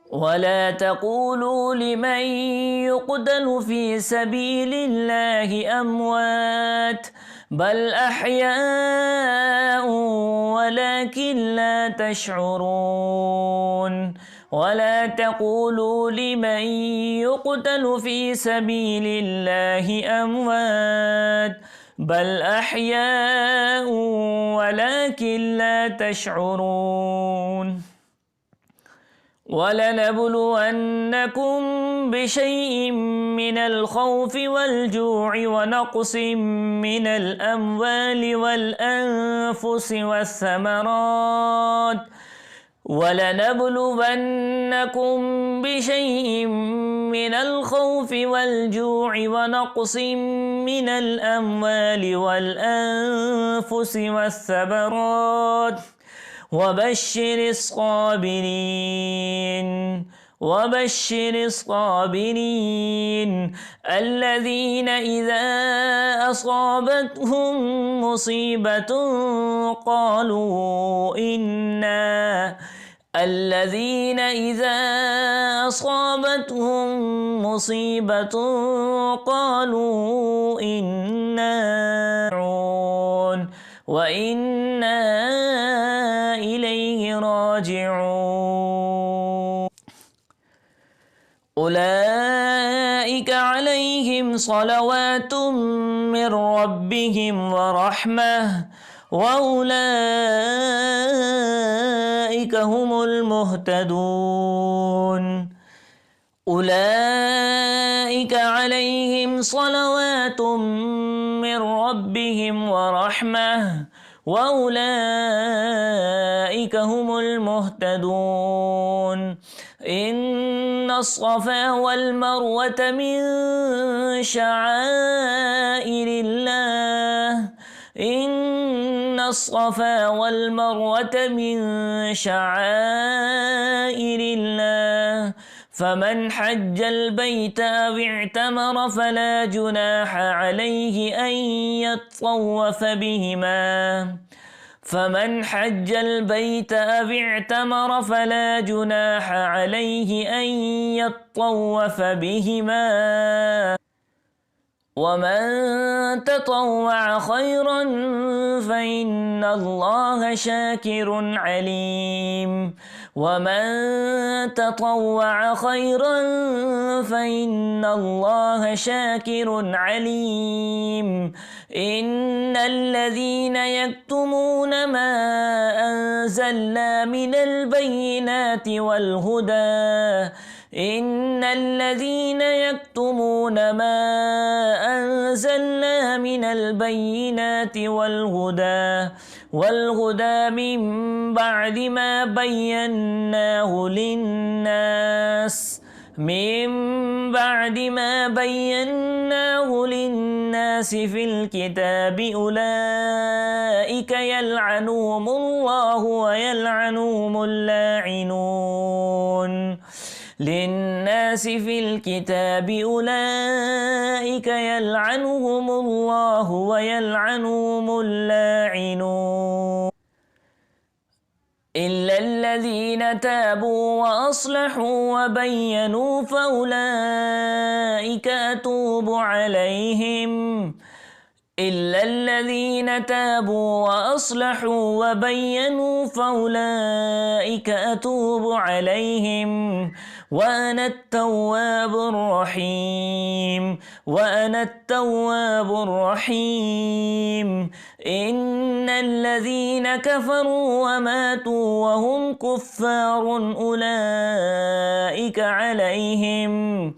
ولا تقولوا لمن يقتل في سبيل الله أموات بل أحياء ولكن لا تشعرون. ولا تقولوا لمن يقتل في سبيل الله أموات بل أحياء ولكن لا تشعرون. ولنبلونكم بشيء من الخوف والجوع ونقص من الأموال والأنفس والثمرات ولنبلونكم بشيء من الخوف والجوع ونقص من الأموال والأنفس والثمرات وبشر الصابرين الذين إذا أصابتهم مصيبة قالوا إنا راجعون وإنا إليه راجعون. أولئك عليهم صلوات من ربهم ورحمة وأولئك هم المهتدون. أولئك عليهم صلوات من ربهم ورحمة وأولئك هم المهتدون. إن الصفا والمروة من شعائر الله إن الصفا والمروة من شعائر الله فمن حج البيت أو اعتمر فلا جناح عليه أن يطوف بهما فمن حج البيت أو اعتمر فلا جناح عليه أن يطوف بهما ومن تطوع خيرا فإن الله شاكر عليم. ومن تطوع خيرا فإن الله شاكر عليم. إن الذين يكتمون ما أنزلنا من البينات والهدى إن الذين يكتمون ما أنزلنا من البينات والهدى من بعد ما بيناه للناس في الكتاب أولئك يلعنهم الله ويلعنهم اللاعنون. للناس في الكتاب أولئك يلعنهم الله ويلعنهم اللاعنون إلا الذين تابوا وأصلحوا وبينوا فأولئك أتوب عليهم. إلا الذين تابوا وأصلحوا وبينوا فأولئك أتوب عليهم وأنا التواب الرحيم. إن الذين كفروا وماتوا وهم كفار أولئك عليهم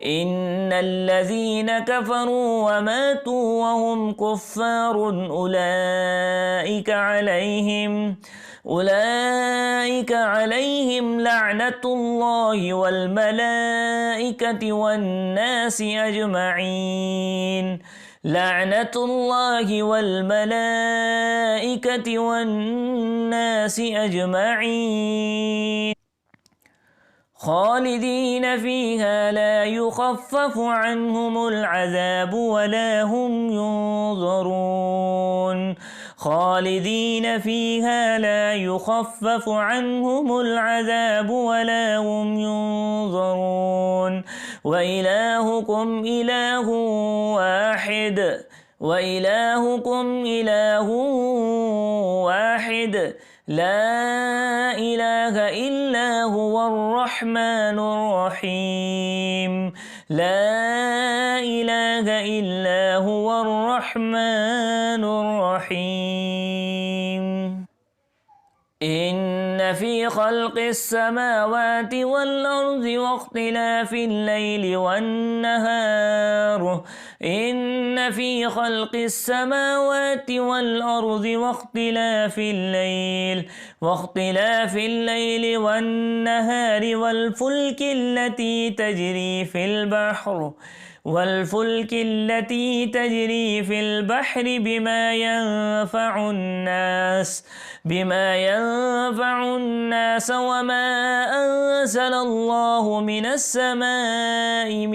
إن الذين كفروا وماتوا وهم كفار أولئك عليهم لعنة الله والملائكة والناس أجمعين. لعنة الله والملائكة والناس أجمعين خالدين فيها لا يخفف عنهم العذاب ولا هم ينظرون. خالدين فيها لا يخفف عنهم العذاب ولا هم ينظرون وإلهكم إله واحد وإلهكم إله واحد لا إله إلا هو الرحمن الرحيم لا إله إلا هو الرحمن الرحيم إن في خلق السماوات والأرض واختلاف الليل والنهار إن في خلق السماوات والأرض واختلاف الليل والنهار والفلك التي تجري في البحر بما ينفع الناس وما أنزل الله من السماء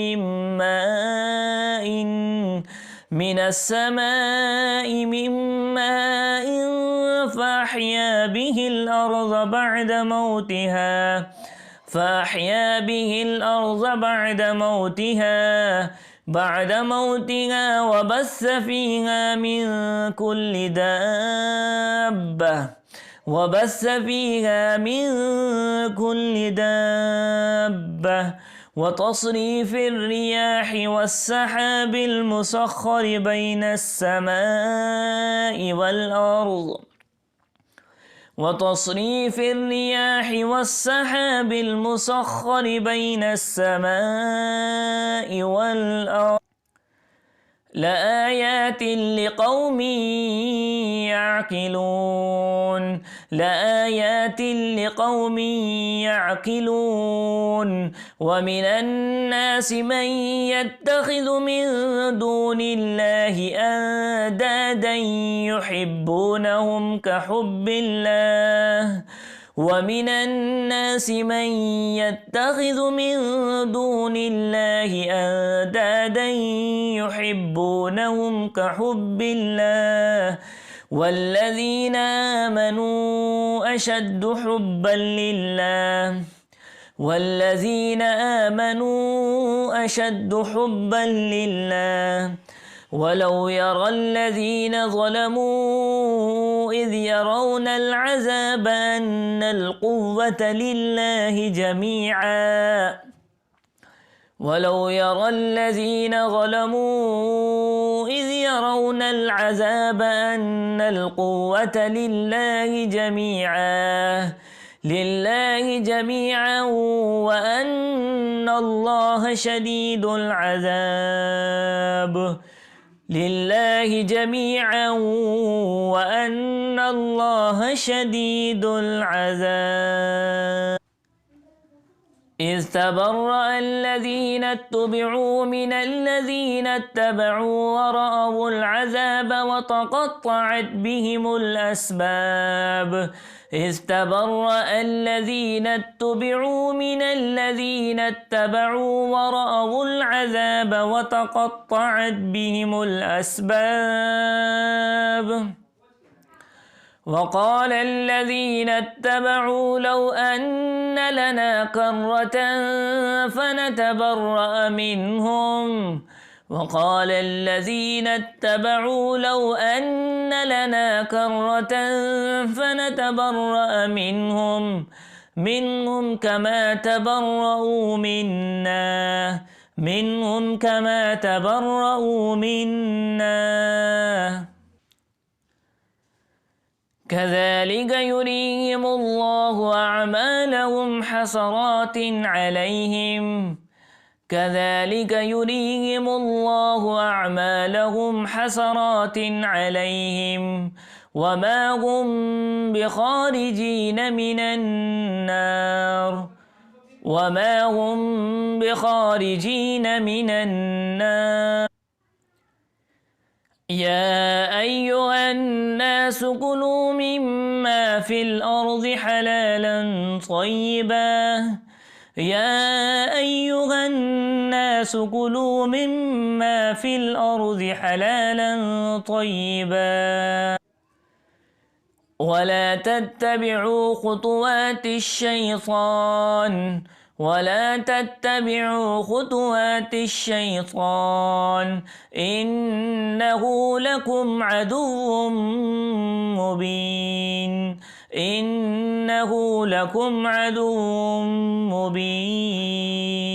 من ماء فأحيا به الأرض بعد موتها وبث فيها من كل دابة وتصريف الرياح والسحاب المسخر بين السماء والأرض لآيات لقوم يعقلون ومن الناس من يتخذ من دون الله أندادا يحبونهم كحب الله والذين آمنوا أشد حبا لله ولو يرى الذين ظلموا إذ يرون العذاب أن القوة لله جميعا وأن الله شديد العذاب إذ تبرأ الذين اتبعوا من الذين اتبعوا ورأوا العذاب وتقطعت بهم الأسباب وقال الذين اتبعوا لو أن لنا كرة فنتبرأ منهم كما تبرؤوا منا كذلك يريهم الله أعمالهم حسرات عليهم وما هم بخارجين من النار يا أيها الناس كلوا مما في الأرض حلالا طيبا ولا تتبعوا خطوات الشيطان ولا تتبعوا خطوات الشيطان إنه لكم عدو مبين إنه لكم عدو مبين